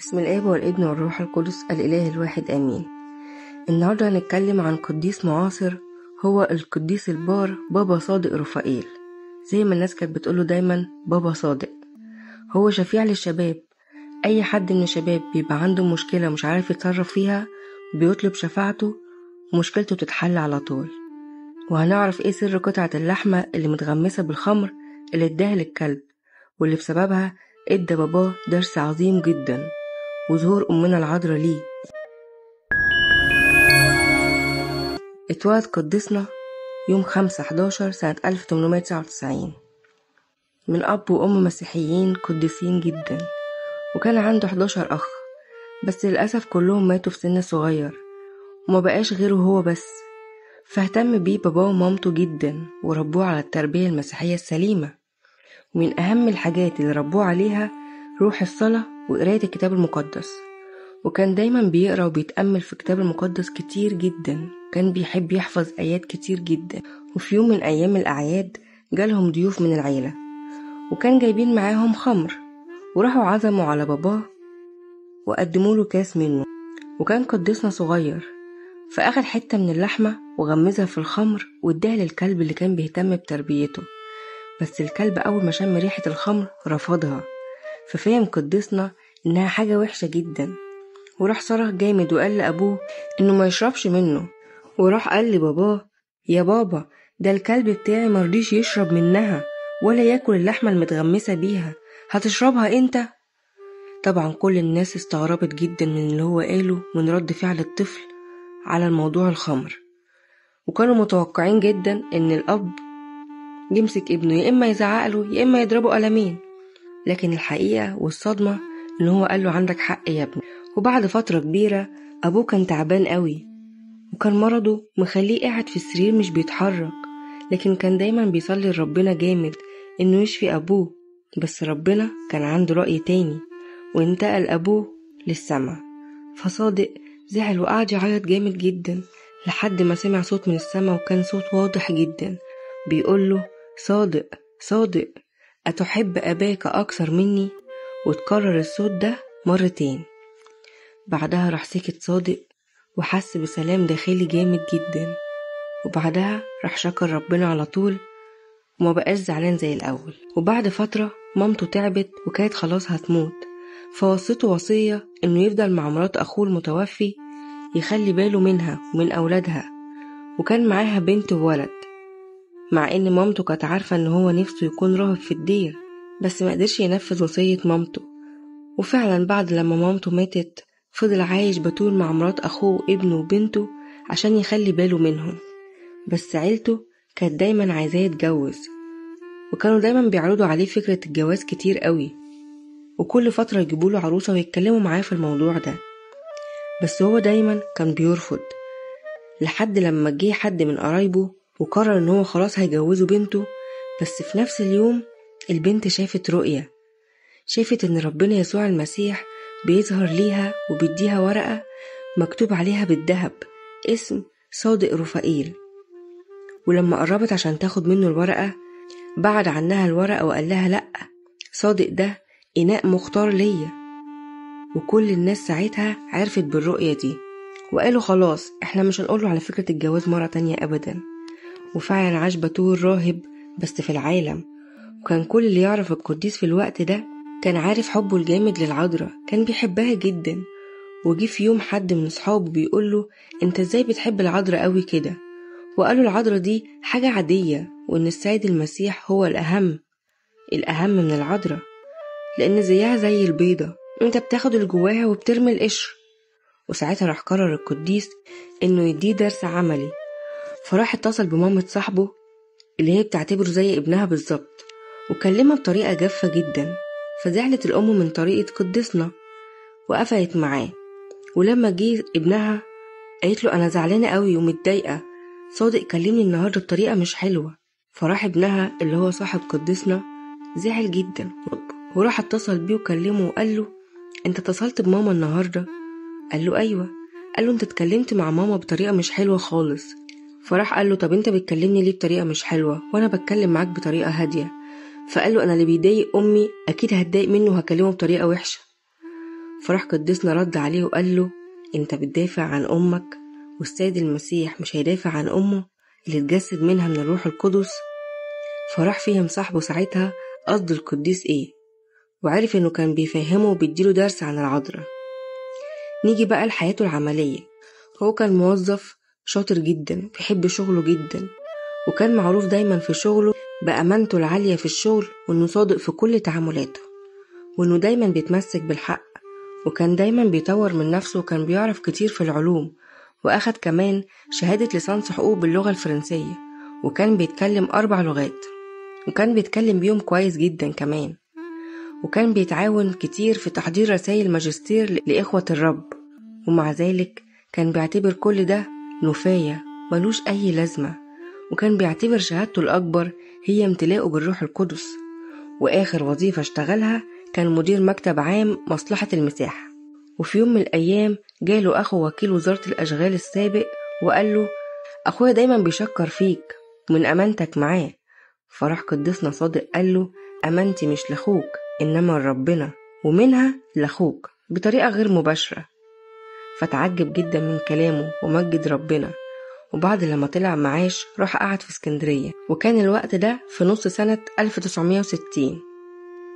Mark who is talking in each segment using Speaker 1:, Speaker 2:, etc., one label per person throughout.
Speaker 1: بسم الآب والابن والروح القدس الإله الواحد آمين. النهاردة هنتكلم عن قديس معاصر، هو القديس البار بابا صادق رفائيل. زي ما الناس كانت بتقوله دايما بابا صادق. هو شفيع للشباب. أي حد من الشباب بيبقى عنده مشكلة مش عارف يتصرف فيها بيطلب شفاعته ومشكلته تتحل على طول. وهنعرف ايه سر قطعة اللحمة اللي متغمسة بالخمر اللي اداها للكلب، واللي بسببها ادى باباه درس عظيم جدا، وظهور أمنا العذراء ليه. اتولد قديسنا يوم 5/11 سنة 1899 من أب وأم مسيحيين قديسين جدا، وكان عنده 11 أخ، بس للأسف كلهم ماتوا في سن صغير وما بقاش غيره هو بس. فاهتم بيه باباه ومامته جدا وربوه على التربية المسيحية السليمة، ومن أهم الحاجات اللي ربوه عليها روح الصلاة وقراية الكتاب المقدس. وكان دايما بيقرأ وبيتأمل في الكتاب المقدس كتير جدا، كان بيحب يحفظ آيات كتير جدا. وفي يوم من أيام الأعياد جالهم ضيوف من العيلة، وكان جايبين معاهم خمر، وراحوا عزموا على باباه وقدموا له كاس منه. وكان قديسنا صغير، فأخد حتة من اللحمة وغمزها في الخمر واداها للكلب اللي كان بيهتم بتربيته. بس الكلب أول ما شم ريحة الخمر رفضها، ففهم قديسنا إنها حاجة وحشة جدا، وراح صرخ جامد وقال لأبوه إنه ما يشربش منه. وراح قال لباباه: يا بابا، ده الكلب بتاعي مرضيش يشرب منها ولا ياكل اللحمة المتغمسة بيها، هتشربها انت؟ طبعا كل الناس استغربت جدا من اللي هو قاله من رد فعل الطفل على الموضوع الخمر، وكانوا متوقعين جدا ان الاب يمسك ابنه يا اما يزعقله يا اما يضربه قلمين. لكن الحقيقة والصدمة ان هو قاله: عندك حق يا ابني. وبعد فترة كبيرة ابوه كان تعبان قوي، وكان مرضه مخليه قاعد في السرير مش بيتحرك، لكن كان دايما بيصلي لربنا جامد انه يشفي ابوه. بس ربنا كان عنده رأي تاني، وانتقل ابوه للسما. فصادق زعل وقعد يعيط جامد جدا لحد ما سمع صوت من السما، وكان صوت واضح جدا بيقوله: صادق صادق، أتحب أباك أكثر مني؟ وتكرر الصوت ده مرتين. بعدها راح سكت صادق وحس بسلام داخلي جامد جدا، وبعدها راح شكر ربنا على طول وما بقاش زعلان زي الأول. وبعد فترة مامته تعبت وكانت خلاص هتموت، فوصته وصية إنه يفضل مع مرات أخوه المتوفي يخلي باله منها ومن أولادها، وكان معاها بنت وولد. مع إن مامته كانت عارفة إن هو نفسه يكون راهب في الدير، بس ما قدرش ينفذ وصية مامته. وفعلا بعد لما مامته ماتت فضل عايش بتول مع مرات أخوه وابنه وبنته عشان يخلي باله منهم. بس عيلته كانت دايما عايزاه يتجوز، وكانوا دايما بيعرضوا عليه فكرة الجواز كتير قوي، وكل فترة يجيبوله عروسة ويتكلموا معاه في الموضوع ده، بس هو دايما كان بيرفض. لحد لما جه حد من قرايبه وقرر ان هو خلاص هيجوزه بنته. بس في نفس اليوم البنت شافت رؤية، شافت ان ربنا يسوع المسيح بيظهر ليها وبيديها ورقة مكتوب عليها بالذهب اسم صادق رفائيل. ولما قربت عشان تاخد منه الورقة بعد عنها الورقة وقال لها: لأ، صادق ده إناء مختار ليا. وكل الناس ساعتها عرفت بالرؤية دي، وقالوا خلاص احنا مش هنقوله على فكرة الجواز مرة تانية أبدا. وفعلا عاش بتول راهب بس في العالم، وكان كل اللي يعرف القديس في الوقت ده كان عارف حبه الجامد للعذراء، كان بيحبها جدا. وجي في يوم حد من اصحابه بيقوله: انت ازاي بتحب العذراء قوي كده؟ وقالوا العذراء دي حاجة عادية، وان السيد المسيح هو الأهم من العذراء، لان زيها زي البيضة، انت بتاخد اللي جواها وبترمي القشر. وساعتها راح قرر القديس انه يديه درس عملي، فراح اتصل بمامة صاحبه اللي هي بتعتبره زي ابنها بالظبط، وكلمها بطريقة جافة جدا. فزعلت الأم من طريقة قديسنا وقفلت معاه. ولما جه ابنها قالت له: أنا زعلانة قوي ومتضايقة، صادق كلمني النهاردة بطريقة مش حلوة. فراح ابنها اللي هو صاحب قديسنا زعل جدا، وراح اتصل بيه وكلمه وقال له: انت اتصلت بماما النهاردة؟ قال له: أيوة. قال له: انت اتكلمت مع ماما بطريقة مش حلوة خالص. فراح قال له: طب انت بتكلمني ليه بطريقة مش حلوة وانا بتكلم معاك بطريقة هادية؟ فقال له: انا اللي بيضايق امي اكيد هتضايق منه وهكلمه بطريقة وحشة. فراح قديسنا رد عليه وقال له: انت بتدافع عن أمك، والسيد المسيح مش هيدافع عن أمه اللي اتجسد منها من الروح القدس؟ فراح فهم صاحبه ساعتها قصد القديس ايه، وعرف انه كان بيفهمه وبيديله درس عن العذراء. نيجي بقى لحياته العملية. هو كان موظف شاطر جدا، بيحب شغله جدا، وكان معروف دايما في شغله بأمانته العالية في الشغل، وانه صادق في كل تعاملاته، وانه دايما بيتمسك بالحق، وكان دايما بيطور من نفسه، وكان بيعرف كتير في العلوم، واخد كمان شهادة ليسانس حقوق باللغة الفرنسية، وكان بيتكلم 4 لغات، وكان بيتكلم بيهم كويس جدا كمان، وكان بيتعاون كتير في تحضير رسائل ماجستير لإخوة الرب. ومع ذلك كان بيعتبر كل ده نفاية ملوش أي لازمة، وكان بيعتبر شهادته الأكبر هي امتلاؤه بالروح القدس. وآخر وظيفة اشتغلها كان مدير مكتب عام مصلحة المساحة. وفي يوم من الأيام جاله أخو وكيل وزارة الأشغال السابق وقال له: أخويا دايما بيشكر فيك من أمانتك معاه. فراح قديسنا صادق قال له: أمانتي مش لأخوك، إنما لربنا، ومنها لأخوك بطريقة غير مباشرة. فتعجب جدا من كلامه ومجد ربنا. وبعد لما طلع معاش راح قعد في اسكندرية، وكان الوقت ده في نص سنة 1960.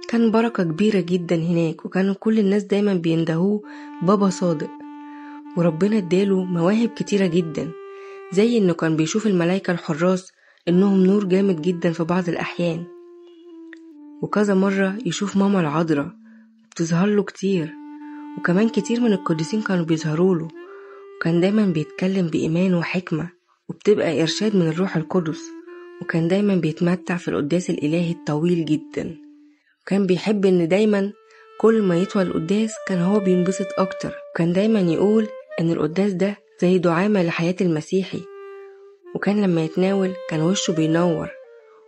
Speaker 1: كان بركة كبيرة جدا هناك، وكان كل الناس دايما بيندهوه بابا صادق. وربنا اداله مواهب كتيرة جدا، زي انه كان بيشوف الملايكة الحراس انهم نور جامد جدا في بعض الأحيان، وكذا مرة يشوف ماما العذراء بتظهر له كتير، وكمان كتير من القديسين كانوا بيظهروا له. وكان دايما بيتكلم بإيمان وحكمة، وبتبقى إرشاد من الروح القدس. وكان دايما بيتمتع في القداس الإلهي الطويل جدا، وكان بيحب إن دايما كل ما يطول القداس كان هو بينبسط أكتر. وكان دايما يقول إن القداس ده زي دعامة لحياة المسيحي. وكان لما يتناول كان وشه بينور.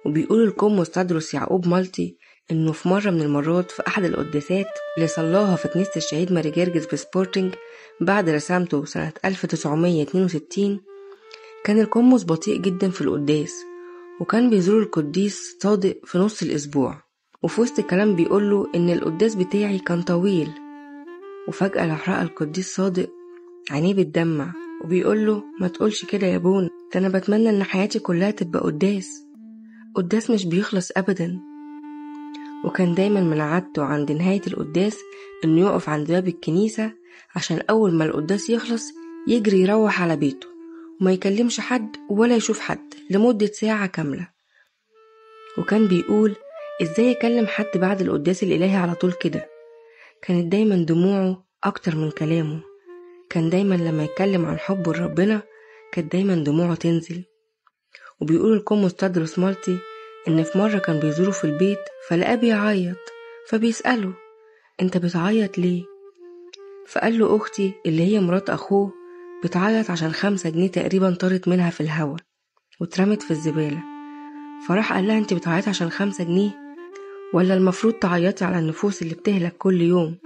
Speaker 1: وبيقول القمص تدرس يعقوب مالطي إنه في مرة من المرات في أحد القداسات اللي صلاها في كنيسة الشهيد ماري جرجس بسبورتنج بعد رسامته سنة 1962، كان القمص بطيء جدا في القداس، وكان بيزور القديس صادق في نص الأسبوع، وفي وسط الكلام بيقوله إن القداس بتاعي كان طويل. وفجأة راح رأى القديس صادق عينيه بتدمع، وبيقوله: ما تقولش كده يا بون، ده أنا بتمنى إن حياتي كلها تبقى قداس مش بيخلص أبدا. وكان دايما من عادته عند نهاية القداس إنه يقف عند باب الكنيسة عشان أول ما القداس يخلص يجري يروح على بيته، وما يكلمش حد ولا يشوف حد لمدة ساعة كاملة. وكان بيقول: إزاي يكلم حد بعد القداس الإلهي على طول كده؟ كانت دايما دموعه أكتر من كلامه. كان دايما لما يتكلم عن حبه لربنا كانت دايما دموعه تنزل. وبيقول القمص تدرس مالطي إن في مرة كان بيزوره في البيت فلقاه بيعيط، فبيسأله: أنت بتعيط ليه؟ فقال له: أختي اللي هي مرات أخوه بتعيط عشان 5 جنيه تقريبا طارت منها في الهوا واترمت في الزبالة. فراح قال لها: أنت بتعيط عشان 5 جنيه ولا المفروض تعيطي على النفوس اللي بتهلك كل يوم؟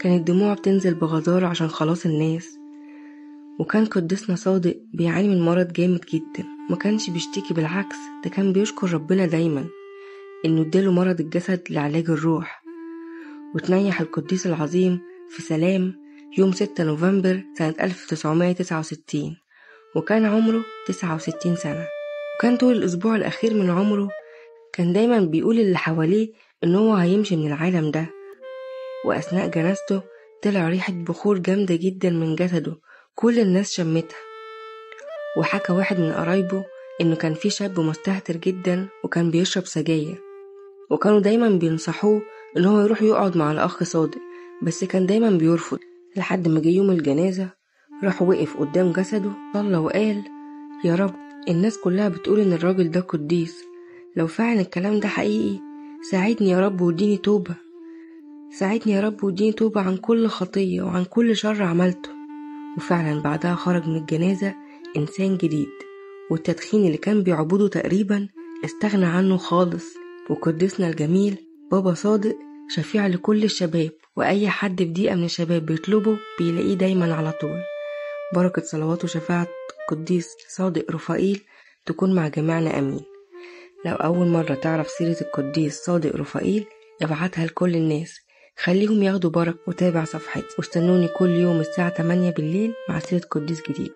Speaker 1: كانت دموع بتنزل بغزارة عشان خلاص الناس. وكان قديسنا صادق بيعاني من مرض جامد جدا، ما كانش بيشتكي، بالعكس ده كان بيشكر ربنا دايما إنه اداله مرض الجسد لعلاج الروح. وتنيح القديس العظيم في سلام يوم 6 نوفمبر سنة 1969، وكان عمره 69 سنة. وكان طول الأسبوع الأخير من عمره كان دايما بيقول اللي حواليه إنه هو هيمشي من العالم ده. وأثناء جنازته طلع ريحة بخور جامدة جدا من جسده، كل الناس شمتها. وحكى واحد من قرايبه إنه كان في شاب مستهتر جدا وكان بيشرب سجاير، وكانوا دايما بينصحوه إن هو يروح يقعد مع الأخ صادق، بس كان دايما بيرفض. لحد ما جه يوم الجنازة راح وقف قدام جسده صلى وقال: يا رب، الناس كلها بتقول إن الراجل ده قديس، لو فعلا الكلام ده حقيقي ساعدني يا رب واديني توبة، ساعدني يا رب واديني توبة عن كل خطية وعن كل شر عملته. وفعلا بعدها خرج من الجنازة إنسان جديد، والتدخين اللي كان بيعبده تقريبا استغنى عنه خالص. وقدسنا الجميل بابا صادق شفيع لكل الشباب، وأي حد في دقيقة من الشباب بيطلبه بيلاقيه دايما على طول. بركة صلوات وشفاعة قديس صادق رفائيل تكون مع جميعنا أمين. لو أول مرة تعرف سيرة القديس صادق رفائيل ابعتها لكل الناس، خليهم ياخدوا بركة، وتابع صفحتي واستنوني كل يوم الساعة 8 بالليل مع سيرة قديس جديد.